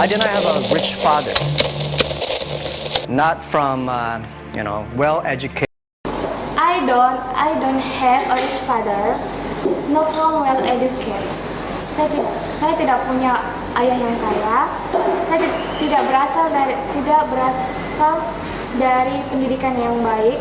I did not have a rich father. Not from, well-educated. I don't have a rich father, not from well educated. Saya tidak punya ayah yang kaya. Saya tidak berasal dari pendidikan yang baik.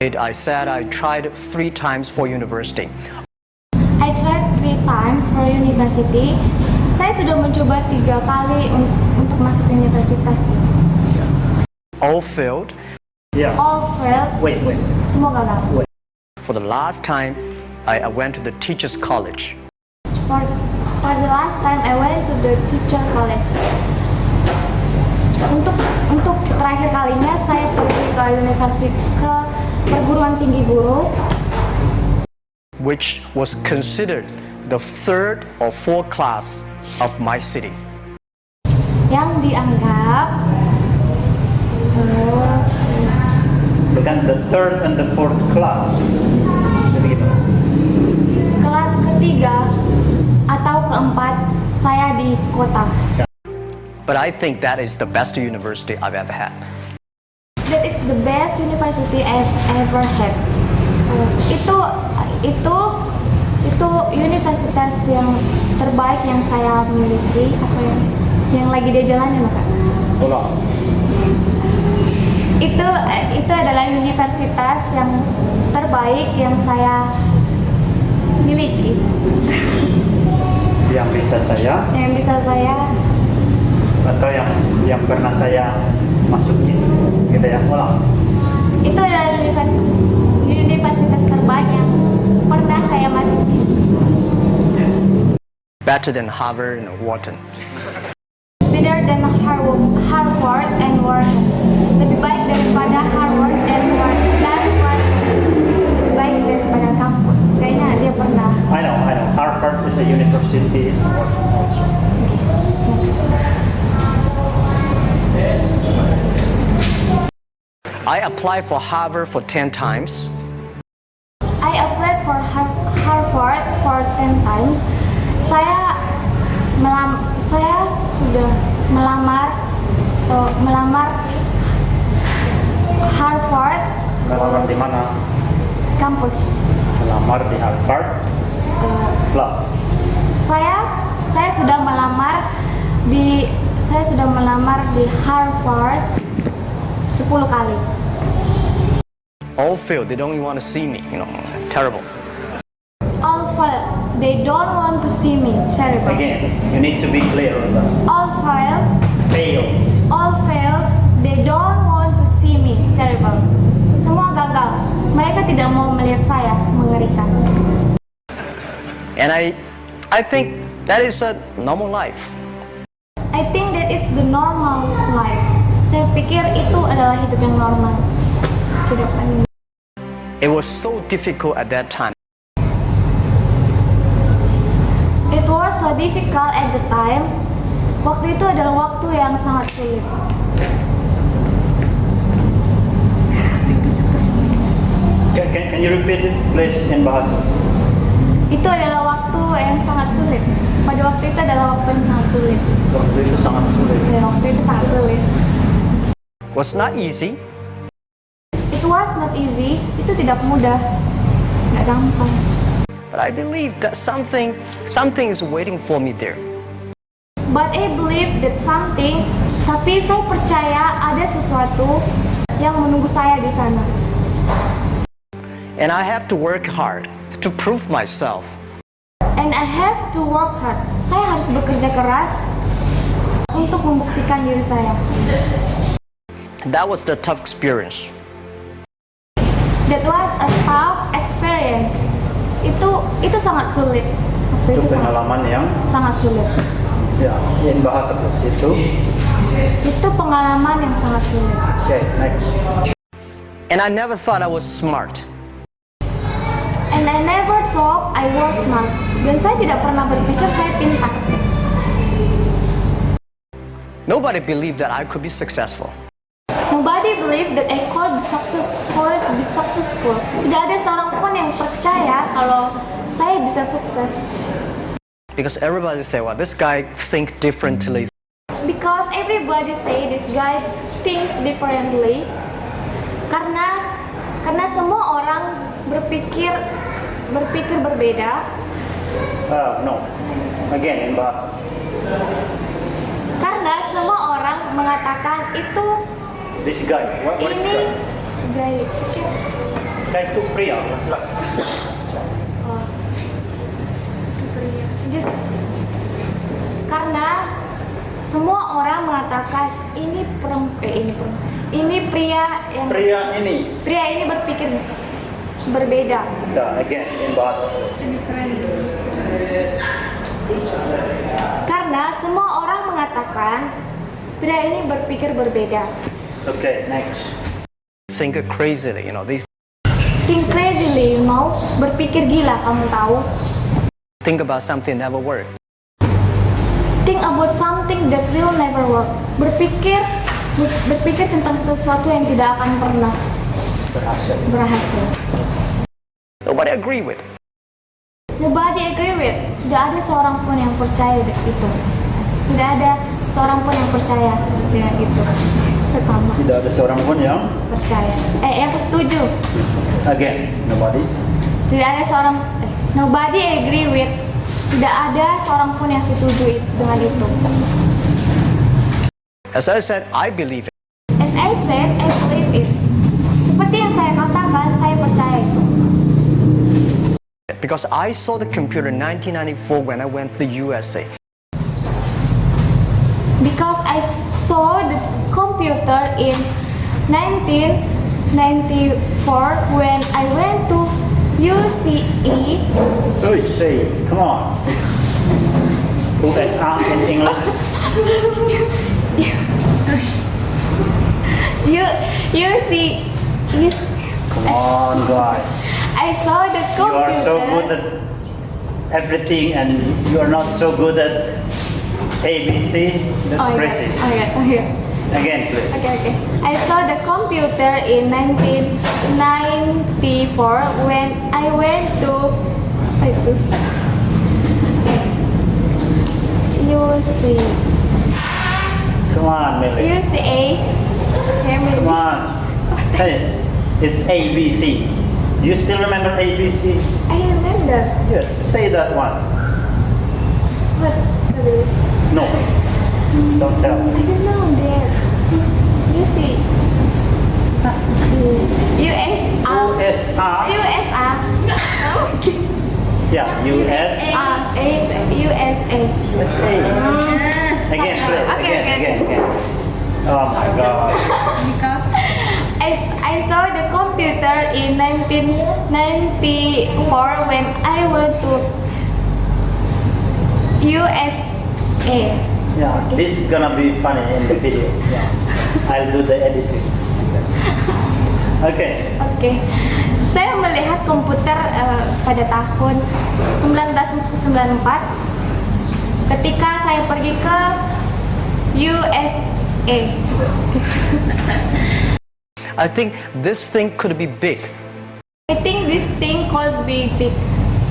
I said I tried 3 times for university. I tried 3 times for university. Saya sudah mencoba 3 kali untuk masuk universitas. All failed. Yeah. All failed. Wait. Semua gagal. Wait. For the last time, I went to the teachers' college. For the last time I went to the teacher college. Untuk terakhir kalinya saya pergi ke ke perguruan tinggi guru, Which was considered the 3rd or 4th class of my city. yang dianggap Bukan the 3rd and the 4th class. Jadi gitu. kelas ketiga atau keempat saya di kota. But I think that is the best university I've ever had. That is the best university I've ever had. Itu universitas yang terbaik yang saya miliki. Yang lagi dia jalanin, Kak? Ulang. Itu adalah universitas yang terbaik yang saya miliki. Yang bisa saya atau yang pernah saya masuki, gitu ya. Ulang. Itu adalah universitas terbaik yang pernah saya masuki. Better than Harvard and Wharton. Better than Harvard and Wharton. Lebih baik daripada Harvard dan Wharton. Lebih baik daripada kampus. Kayaknya dia pernah. I know. Harvard is a university. Also. I applied for Harvard for 10 times. I applied for Harvard for 10 times. Saya sudah melamar Harvard. Melamar di mana? Kampus. Melamar di Harvard. Lah. Saya sudah melamar di Harvard 10 kali. All failed. They don't even want to see me. Terrible. All failed. They don't want to see me. Terrible. Again, you need to be clear on that. All failed. Failed. All failed. They don't want to see me. Terrible. Semua gagal. Mereka tidak mau melihat saya. Mengerikan. And I think that is a normal life. I think that it's the normal life. Saya pikir itu adalah hidup yang normal. Kehidupan. It was so difficult at that time. It was so difficult at the time. Waktu itu adalah waktu yang sangat sulit. Can you repeat it, please, in bahasa? Itu adalah waktu yang sangat sulit. Pada waktu itu adalah waktu yang sangat sulit. Waktu itu sangat sulit. Ya, waktu itu sangat sulit. Was not easy. It was not easy. Itu tidak mudah. Tidak gampang. But I believe that something is waiting for me there. But I believe that something. Tapi saya percaya ada sesuatu yang menunggu saya di sana. And I have to work hard to prove myself. And I have to work hard. Saya harus bekerja keras untuk membuktikan diri saya. That was the tough experience. That was a tough experience. Itu sangat sulit. Itu pengalaman yang sangat sulit. ya, in bahasa itu. Itu pengalaman yang sangat sulit. Okay, next. And I never thought I was smart. And I never thought I was smart. Dan saya tidak pernah berpikir saya pintar. Nobody believed that I could be successful. Nobody believed that I could be successful. Tidak ada seorang pun yang percaya kalau saya bisa sukses. Because everybody say, well, this guy think differently. Because everybody say this guy thinks differently. Karena semua orang berpikir berbeda. No. Again in bahasa. Karena semua orang mengatakan itu This guy. What is ini guy? guy. Guy itu pria. laki. Oh. Just karena semua orang mengatakan ini pria yang Pria ini. berpikir berbeda. Again in bahasa. Karena semua orang mengatakan pria ini berpikir berbeda. Okay, next. Think crazily, you know. They Think crazily, you know, berpikir gila, kamu tahu. think about something that never worked. Think about something that will never work. Berpikir tentang sesuatu yang tidak akan pernah berhasil. Nobody agree with. Nobody agree with. Tidak ada seorang pun yang percaya itu. Tidak ada seorang pun yang percaya dengan itu. Sama. Tidak ada seorang pun yang Percaya. Yang setuju. again nobody. Tidak ada seorang. Nobody agree with. Tidak ada seorang pun yang setuju dengan itu. As I said, I believe it. As I said, I believe it. Seperti yang saya katakan, saya percaya itu. Because I saw the computer in 1994 when I went to the USA. Because I saw the computer in 1994 when I went to UCE. Oh, say, come on. It's USA in English. Come on, guys. I saw the You computer. are so good at everything, and you are not so good at ABC. That's crazy. Okay. Again, please. Okay. I saw the computer in 1994 when I went to UC. Come on, Millie. UCA. Come on. Hey, it's ABC. Do you still remember ABC? I remember. Yes. Say that one. What? No. Don't tell. I don't know that. UC. USA. USA. Okay. Yeah, US. USA. USA. Again, please. Again. Oh my God. Because I saw the computer in 1994 when I went to USA. Yeah, this is gonna be funny in the video. Yeah. I'll do the editing. Okay. Oke. Saya melihat komputer pada tahun 1994 ketika saya pergi ke USA. I think this thing could be big. I think this thing could be big.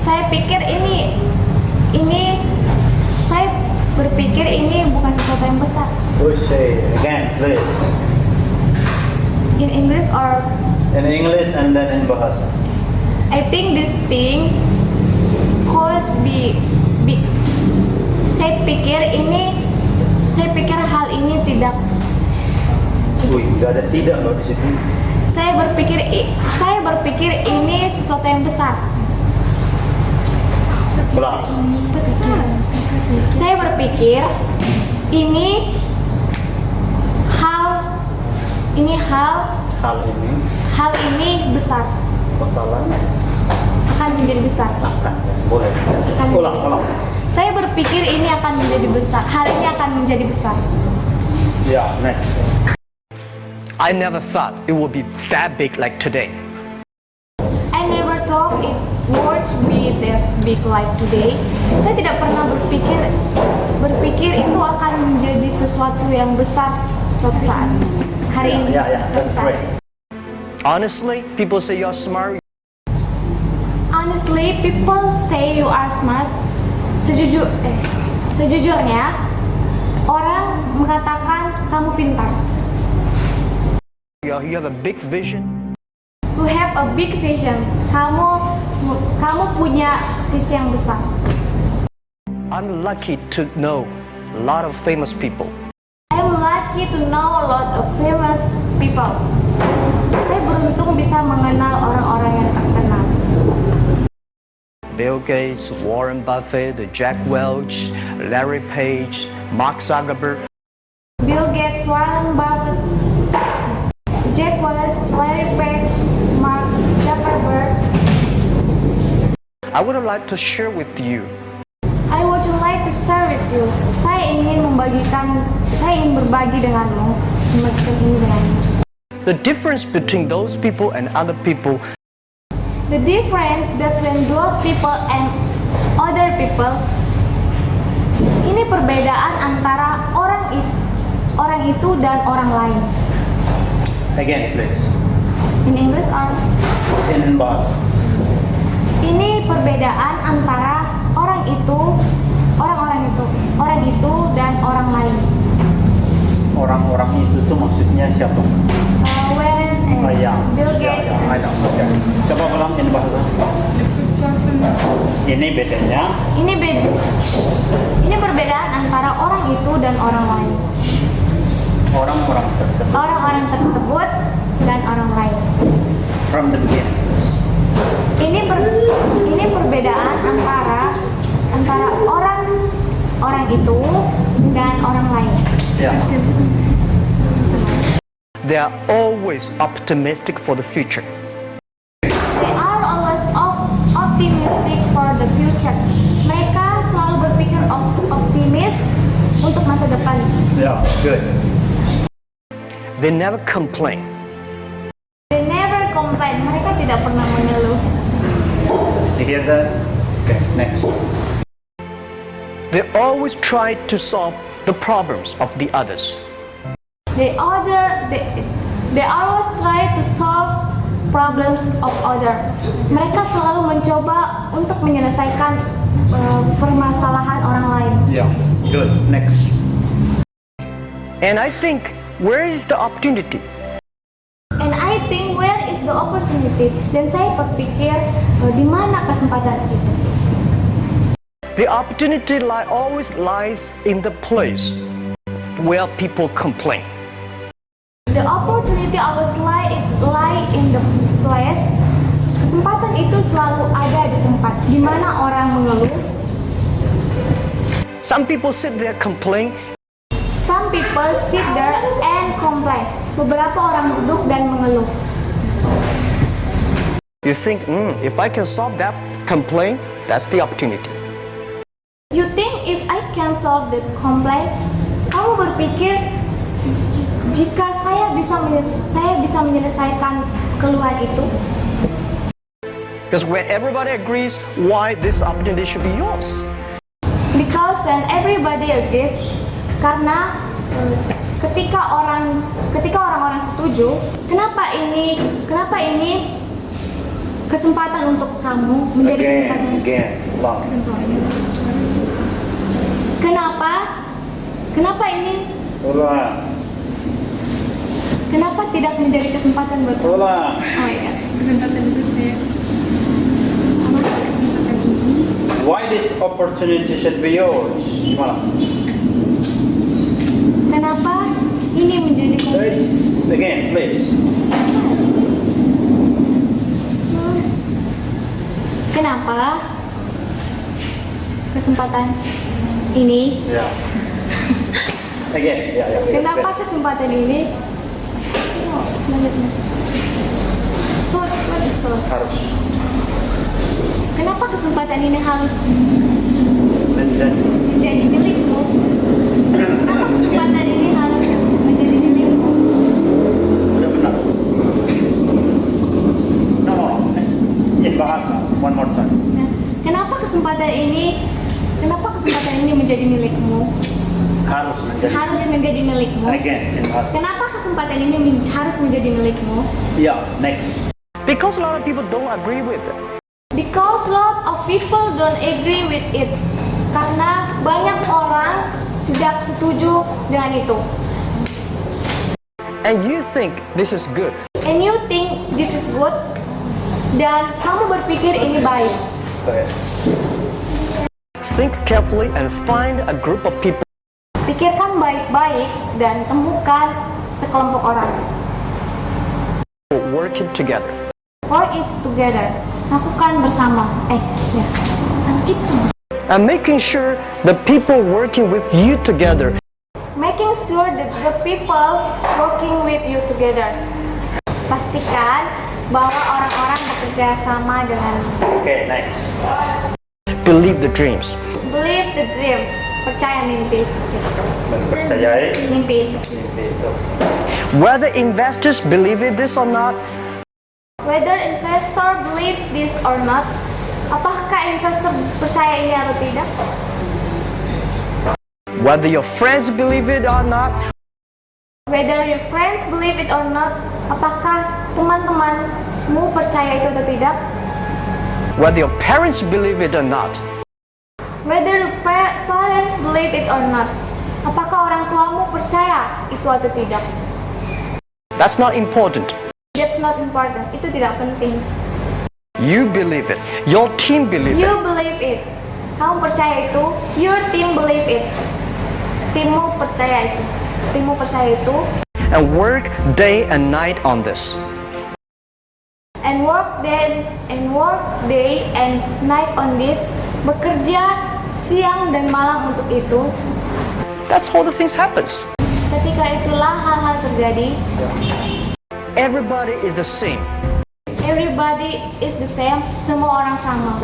Saya berpikir ini bukan sesuatu yang besar. Say again, please. In English or In English and then in Bahasa. I think this thing could be big. Saya pikir hal ini tidak. Wih, nggak ada tidak loh di situ. Saya berpikir ini sesuatu yang besar. Ulang. Saya berpikir ini hal ini besar, Bakalan akan menjadi besar. akan boleh. Ulang. Saya berpikir ini akan menjadi besar. Hal ini akan menjadi besar. Yeah, next. I never thought it would be that big like today. I never thought it would be that big like today. Saya tidak pernah berpikir itu akan menjadi sesuatu yang besar suatu saat. Hari ini. Yeah, suatu that's saat. great. Honestly, people say you're smart. Honestly, people say you are smart. Sejujurnya, orang orang mengatakan kamu pintar. You have a big vision. You have a big vision. Kamu punya visi yang besar. I'm lucky to know a lot of famous people. I'm lucky to know a lot of famous people. Saya beruntung bisa mengenal orang-orang yang terkenal. Bill Gates, Warren Buffett, Jack Welch, Larry Page, Mark Zuckerberg. Bill Gates, Warren Buffett, Jack Welch, Larry Page, Mark Zuckerberg. I would like to share with you I would like to share with you. Saya ingin berbagi denganmu, membagikan ini denganmu. the difference between those people and other people. The difference between those people and other people. Ini perbedaan antara orang itu dan orang lain. Again, please. In English or In Bahasa. ini perbedaan antara orang itu dan orang lain. Orang-orang itu tuh maksudnya siapa? Bill Gates. I know. Okay. Coba ulang in Bahasa. Ini bedanya. Ini perbedaan antara orang itu dan orang lain. Orang-orang tersebut. Orang-orang tersebut dan orang lain. From the beginning. Ini perbedaan antara orang itu dan orang lain. Yeah. They are always optimistic for the future. They are always optimistic for the future. Mereka selalu berpikir optimis untuk masa depan. Yeah. Good. They never complain. They never complain. Mereka tidak pernah mengeluh. Did you hear that? Okay. Next. They always try to solve the problems of the others. They always try to solve problems of other. Mereka selalu mencoba untuk menyelesaikan permasalahan orang lain. Yeah. Good. Next. And I think, where is the opportunity? And I think where is the opportunity? Dan saya berpikir di mana kesempatan itu? The opportunity always lies in the place where people complain. The opportunity always lie in the place. Kesempatan itu selalu ada di tempat di mana orang mengeluh. Some people sit there complain. Some people sit there and complain. Beberapa orang duduk dan mengeluh. You think, if I can solve that complaint, that's the opportunity. You think if I can solve the complaint? Kamu berpikir jika saya bisa menyelesaikan keluhan itu? Because when everybody agrees, why this opportunity should be yours? Because when everybody agrees, karena ketika orang-orang setuju, kenapa ini kesempatan untuk kamu menjadi kesempatan? Long. Kenapa ini? Ulang. Kenapa tidak menjadi kesempatan buat kamu? Ulang. Oh iya. Kesempatan itu saya. Apa kesempatan ini? Why this opportunity should be yours? Malah. Kenapa ini menjadi Please, again, please. Kenapa kesempatan ini? Yeah. Again, yeah. Kenapa kesempatan ini? Oh, selanjutnya. Short, what is short? Harus. Kenapa kesempatan ini harus Menjadi. menjadi milikmu? Kenapa kesempatan ini harus menjadi milikmu? Udah benar. No. In bahasa. One more time. Nah, kenapa kesempatan ini menjadi milikmu? Harus menjadi. Harus menjadi milikmu. Again, in bahasa. Kenapa kesempatan ini harus menjadi milikmu? Yeah, next. Because a lot of people don't agree with it. Because lot of people don't agree with it. Karena banyak orang tidak setuju dengan itu. And you think this is good. And you think this is good, dan kamu berpikir ini baik. Go ahead. Think carefully and find a group of people Pikirkan baik-baik dan temukan sekelompok orang. working together. Work it together. Lakukan bersama. Ya. Itu. And making sure the people working with you together Making sure that the people working with you together. Pastikan bahwa orang-orang bekerja sama dengan Okay, next. believe the dreams. believe the dreams. Percaya mimpi. Gitu. Mempercayai Mimpi itu. mimpi itu. Whether investors believe in this or not, Whether investor believe this or not, apakah investor percaya ini atau tidak? whether your friends believe it or not, Whether your friends believe it or not, apakah teman-temanmu percaya itu atau tidak? whether your parents believe it or not, Whether your parents believe it or not, apakah orang tuamu percaya itu atau tidak? that's not important. That's not important. Itu tidak penting. You believe it. Your team believe it. You believe it. Kamu percaya itu. Your team believe it. Timmu percaya itu. Timmu percaya itu. And work day and night on this. And work day and night on this. Bekerja siang dan malam untuk itu. That's how the things happens. Ketika itulah hal-hal terjadi. Everybody is the same. Everybody is the same. Semua orang sama.